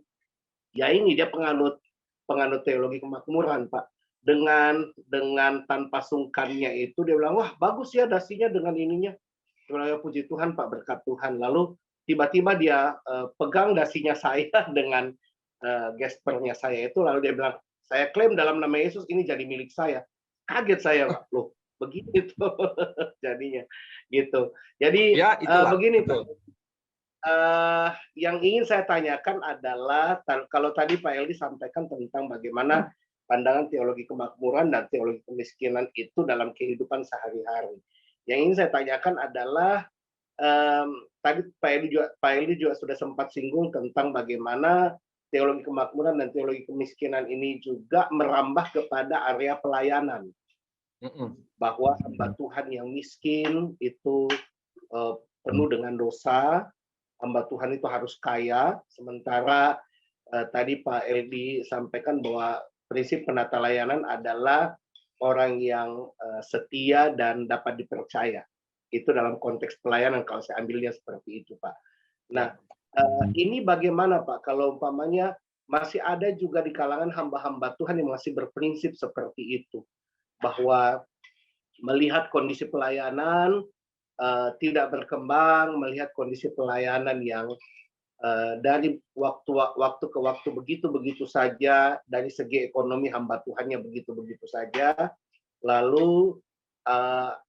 ya ini dia penganut teologi kemakmuran Pak. Dengan tanpa sungkannya itu dia bilang, wah bagus ya dasinya dengan ininya. Dia puji Tuhan Pak, berkat Tuhan. Lalu tiba-tiba dia pegang dasinya saya dengan gespernya saya itu. Lalu dia bilang, saya klaim dalam nama Yesus ini jadi milik saya. Kaget saya Pak. Loh begitu jadinya gitu. Jadi ya, begini Pak. Yang ingin saya tanyakan adalah kalau tadi Pak Eldi sampaikan tentang bagaimana pandangan teologi kemakmuran dan teologi kemiskinan itu dalam kehidupan sehari-hari. Yang ingin saya tanyakan adalah tadi Pak Eldi juga sudah sempat singgung tentang bagaimana teologi kemakmuran dan teologi kemiskinan ini juga merambah kepada area pelayanan. Bahwa hamba Tuhan yang miskin itu penuh dengan dosa, hamba Tuhan itu harus kaya, sementara tadi Pak Eldi sampaikan bahwa prinsip penata layanan adalah orang yang setia dan dapat dipercaya. Itu dalam konteks pelayanan kalau saya ambilnya seperti itu Pak. Nah, ini bagaimana Pak kalau umpamanya masih ada juga di kalangan hamba-hamba Tuhan yang masih berprinsip seperti itu, bahwa melihat kondisi pelayanan tidak berkembang, melihat kondisi pelayanan yang dari waktu ke waktu begitu saja, dari segi ekonomi hamba Tuhannya begitu saja. Lalu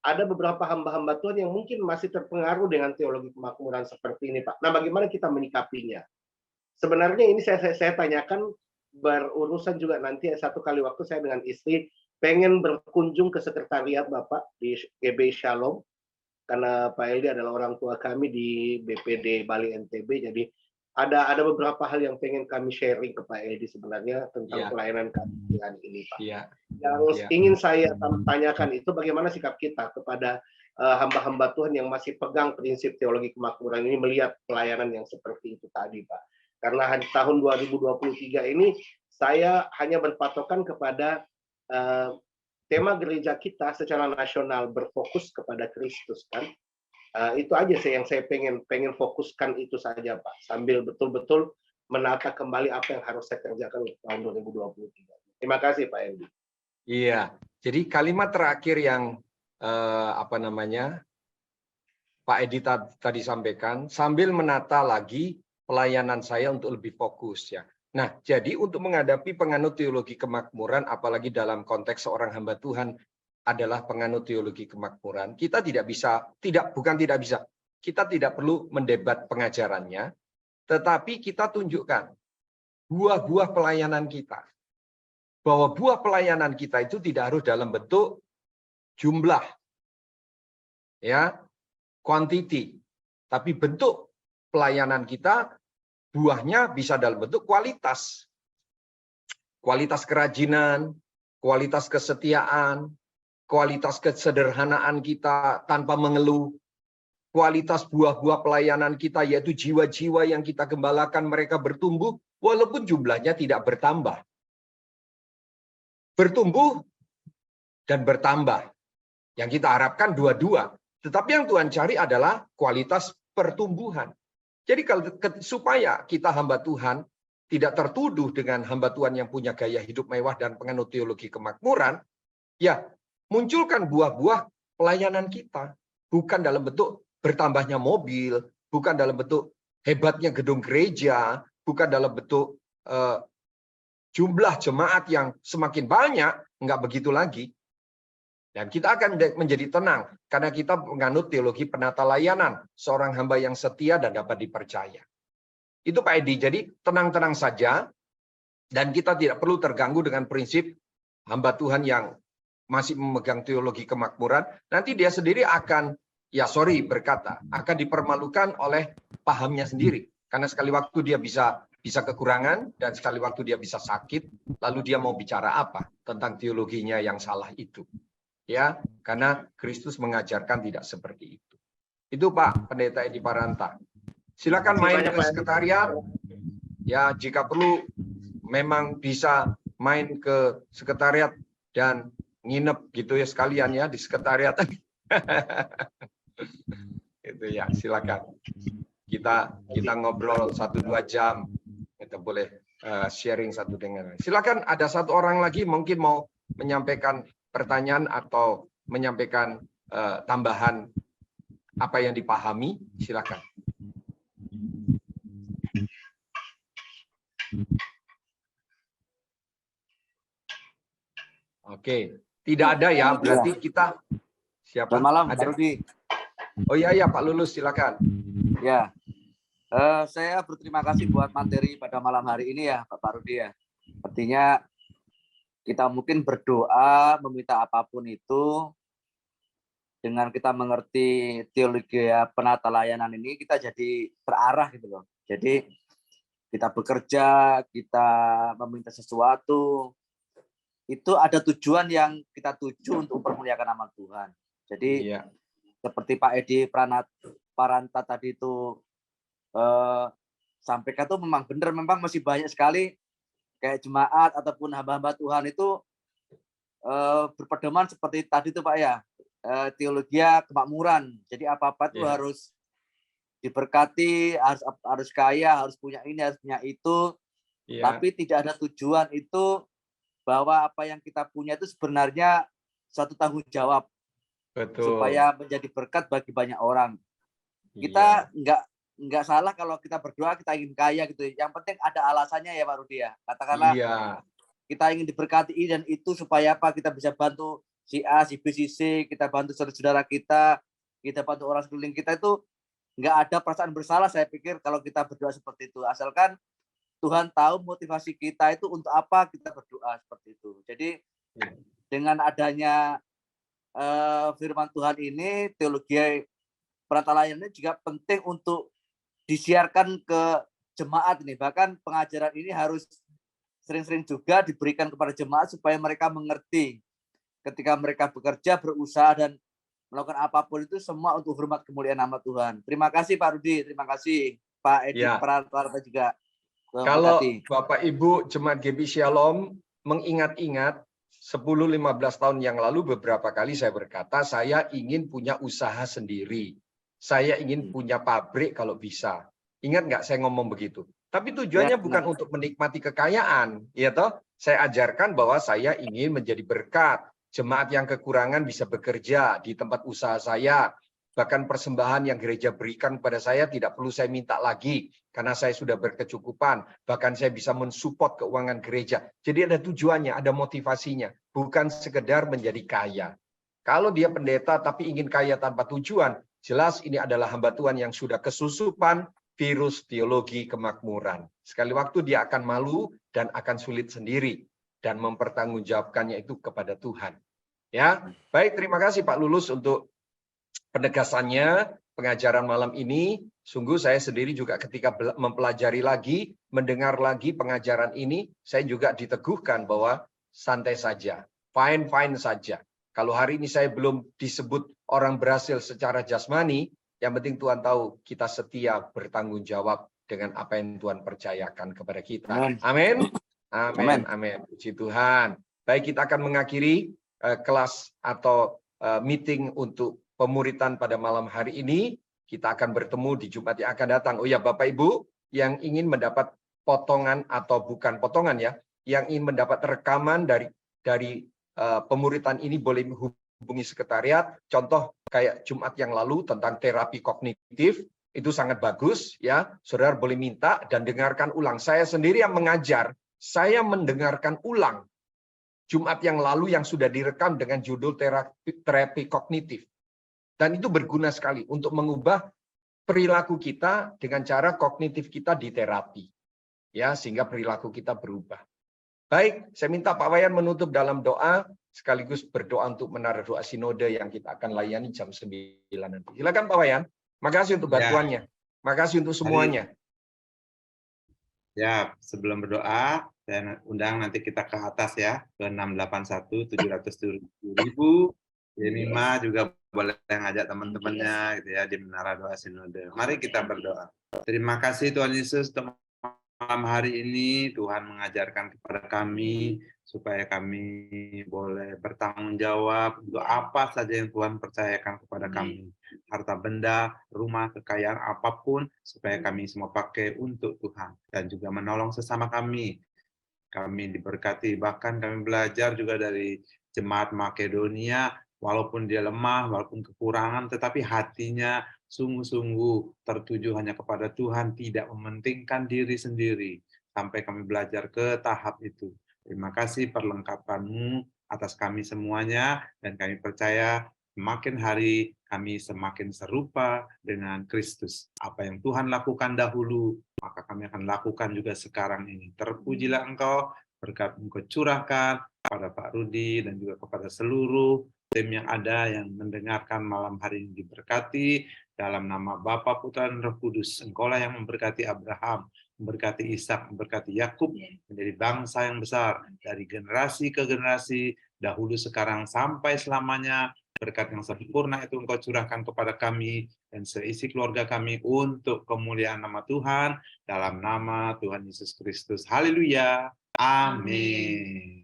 ada beberapa hamba-hamba Tuhan yang mungkin masih terpengaruh dengan teologi kemakmuran seperti ini, Pak. Nah, bagaimana kita menyikapinya? Sebenarnya ini saya tanyakan berurusan juga nanti satu kali waktu saya dengan istri pengen berkunjung ke sekretariat Bapak di GBI Shalom, karena Pak Eldi adalah orang tua kami di BPD Bali NTB, jadi ada beberapa hal yang pengen kami sharing ke Pak Eldi sebenarnya tentang pelayanan kami dengan ini Pak. Yang ingin saya tanyakan itu bagaimana sikap kita kepada hamba-hamba Tuhan yang masih pegang prinsip teologi kemakmuran ini melihat pelayanan yang seperti itu tadi Pak. Karena tahun 2023 ini saya hanya berpatokan kepada tema gereja kita secara nasional berfokus kepada Kristus kan. Itu aja sih yang saya pengen fokuskan itu saja Pak, sambil betul-betul menata kembali apa yang harus saya kerjakan di tahun 2023. Terima kasih Pak Endi. Iya, jadi kalimat terakhir yang Pak Edi tadi sampaikan, sambil menata lagi pelayanan saya untuk lebih fokus ya. Nah, jadi untuk menghadapi penganut teologi kemakmuran, apalagi dalam konteks seorang hamba Tuhan adalah penganut teologi kemakmuran, kita tidak bisa, kita tidak perlu mendebat pengajarannya, tetapi kita tunjukkan buah-buah pelayanan kita. Bahwa buah pelayanan kita itu tidak harus dalam bentuk jumlah, ya, quantity, tapi bentuk pelayanan kita buahnya bisa dalam bentuk kualitas, kualitas kerajinan, kualitas kesetiaan, kualitas kesederhanaan kita tanpa mengeluh, kualitas buah-buah pelayanan kita yaitu jiwa-jiwa yang kita gembalakan mereka bertumbuh walaupun jumlahnya tidak bertambah. Bertumbuh dan bertambah. Yang kita harapkan dua-dua. Tetapi yang Tuhan cari adalah kualitas pertumbuhan. Jadi supaya kita hamba Tuhan tidak tertuduh dengan hamba Tuhan yang punya gaya hidup mewah dan penganut teologi kemakmuran, ya munculkan buah-buah pelayanan kita. Bukan dalam bentuk bertambahnya mobil, bukan dalam bentuk hebatnya gedung gereja, bukan dalam bentuk jumlah jemaat yang semakin banyak, enggak begitu lagi. Dan kita akan menjadi tenang, karena kita menganut teologi penata layanan, seorang hamba yang setia dan dapat dipercaya. Itu Pak Edi, jadi tenang-tenang saja, dan kita tidak perlu terganggu dengan prinsip hamba Tuhan yang masih memegang teologi kemakmuran, nanti dia sendiri akan, berkata, akan dipermalukan oleh pahamnya sendiri. Karena sekali waktu dia bisa kekurangan, dan sekali waktu dia bisa sakit, lalu dia mau bicara apa tentang teologinya yang salah itu. Ya, karena Kristus mengajarkan tidak seperti itu. Itu Pak Pendeta Edi Paranta. Silakan main ke sekretariat. Ya, jika perlu memang bisa main ke sekretariat dan nginep gitu ya sekalian ya di sekretariat. Itu ya, silakan. Kita ngobrol 1-2 jam. Kita boleh sharing satu dengan lain. Silakan, ada satu orang lagi mungkin mau menyampaikan pertanyaan atau menyampaikan tambahan apa yang dipahami, silakan. Oke, tidak ada ya, berarti kita siapa? Selamat malam, ada? Pak Rudi. Oh iya, Pak Lulus, silakan. Ya, saya berterima kasih buat materi pada malam hari ini ya, Pak Rudi ya. Artinya kita mungkin berdoa, meminta apapun itu, dengan kita mengerti teologi penata layanan ini, kita jadi terarah gitu loh. Jadi kita bekerja, kita meminta sesuatu, itu ada tujuan yang kita tuju untuk mempermuliakan nama Tuhan. Jadi seperti Pak Edi Paranta tadi itu sampaikan itu memang benar, memang masih banyak sekali kayak jemaat ataupun hamba-hamba Tuhan itu berpedoman seperti tadi itu Pak ya, teologi kemakmuran. Jadi apa-apa itu harus diberkati, harus kaya, harus punya ini, harus punya itu. Tapi tidak ada tujuan itu bahwa apa yang kita punya itu sebenarnya suatu tanggung jawab. Betul. Supaya menjadi berkat bagi banyak orang. Kita nggak salah kalau kita berdoa kita ingin kaya gitu. Yang penting ada alasannya ya Pak Rudi ya. Katakanlah kita ingin diberkati ini dan itu supaya apa, kita bisa bantu si A, si B, si C, kita bantu saudara-saudara kita bantu orang sekeliling kita, itu nggak ada perasaan bersalah saya pikir kalau kita berdoa seperti itu. Asalkan Tuhan tahu motivasi kita itu untuk apa kita berdoa seperti itu. Jadi dengan adanya firman Tuhan ini, teologi penata layanan juga penting untuk disiarkan ke jemaat ini. Bahkan pengajaran ini harus sering-sering juga diberikan kepada jemaat supaya mereka mengerti ketika mereka bekerja, berusaha dan melakukan apapun itu semua untuk hormat kemuliaan nama Tuhan. Terima kasih Pak Rudi, terima kasih Pak Edi Paranta juga. Tuhan Kalau berkati. Bapak Ibu Jemaat GB Shalom mengingat-ingat 10-15 tahun yang lalu beberapa kali saya berkata, saya ingin punya usaha sendiri. Saya ingin punya pabrik kalau bisa. Ingat nggak saya ngomong begitu? Tapi tujuannya Ya, bukan benar. untuk menikmati kekayaan, ya toh? Saya ajarkan bahwa saya ingin menjadi berkat. Jemaat yang kekurangan bisa bekerja di tempat usaha saya. Bahkan persembahan yang gereja berikan kepada saya tidak perlu saya minta lagi karena saya sudah berkecukupan. Bahkan saya bisa mensupport keuangan gereja. Jadi ada tujuannya, ada motivasinya, bukan sekedar menjadi kaya. Kalau dia pendeta tapi ingin kaya tanpa tujuan, jelas ini adalah hamba Tuhan yang sudah kesusupan virus teologi kemakmuran. Sekali waktu dia akan malu dan akan sulit sendiri dan mempertanggungjawabkannya itu kepada Tuhan. Ya, baik, terima kasih Pak Lulus untuk penegasannya, pengajaran malam ini. Sungguh saya sendiri juga ketika mempelajari lagi, mendengar lagi pengajaran ini, saya juga diteguhkan bahwa santai saja, fine-fine saja. Kalau hari ini saya belum disebut orang berhasil secara jasmani, yang penting Tuhan tahu kita setia bertanggung jawab dengan apa yang Tuhan percayakan kepada kita. Amin. Amin. Amin. Puji Tuhan. Baik, kita akan mengakhiri kelas atau meeting untuk pemuritan pada malam hari ini. Kita akan bertemu di Jumat yang akan datang. Oh ya, Bapak Ibu yang ingin mendapat potongan atau bukan potongan ya, yang ingin mendapat rekaman dari pemuritan ini boleh menghubungi sekretariat. Contoh kayak Jumat yang lalu tentang terapi kognitif, itu sangat bagus ya. Saudara boleh minta dan dengarkan ulang. Saya sendiri yang mengajar, saya mendengarkan ulang Jumat yang lalu yang sudah direkam dengan judul terapi kognitif. Dan itu berguna sekali untuk mengubah perilaku kita dengan cara kognitif kita diterapi. Ya, sehingga perilaku kita berubah. Baik, saya minta Pak Wayan menutup dalam doa, sekaligus berdoa untuk menara doa sinode yang kita akan layani jam 9 nanti. Silakan Pak Wayan. Makasih untuk bantuannya. Makasih untuk semuanya. Ya, sebelum berdoa, saya undang nanti kita ke atas ya, ke 681 707.000. Yenima juga boleh ngajak teman-temannya gitu ya di Menara Doa Sinode. Mari kita berdoa. Terima kasih Tuhan Yesus untuk malam hari ini. Tuhan mengajarkan kepada kami supaya kami boleh bertanggung jawab untuk apa saja yang Tuhan percayakan kepada kami. Harta benda, rumah, kekayaan apapun, supaya kami semua pakai untuk Tuhan. Dan juga menolong sesama kami. Kami diberkati, bahkan kami belajar juga dari Jemaat Makedonia, walaupun dia lemah, walaupun kekurangan, tetapi hatinya sungguh-sungguh tertuju hanya kepada Tuhan, tidak mementingkan diri sendiri. Sampai kami belajar ke tahap itu. Terima kasih perlengkapan-Mu atas kami semuanya, dan kami percaya semakin hari kami semakin serupa dengan Kristus. Apa yang Tuhan lakukan dahulu, maka kami akan lakukan juga sekarang ini. Terpujilah Engkau, berkat Engkau curahkan kepada Pak Rudi dan juga kepada seluruh tim yang ada yang mendengarkan malam hari ini. Diberkati dalam nama Bapa, Putra, dan Roh Kudus. Engkaulah yang memberkati Abraham, memberkati Ishak, memberkati Yakub menjadi bangsa yang besar dari generasi ke generasi, dahulu, sekarang, sampai selamanya. Berkat yang sempurna itu Engkau curahkan kepada kami dan seisi keluarga kami untuk kemuliaan nama Tuhan, dalam nama Tuhan Yesus Kristus. Haleluya. Amin.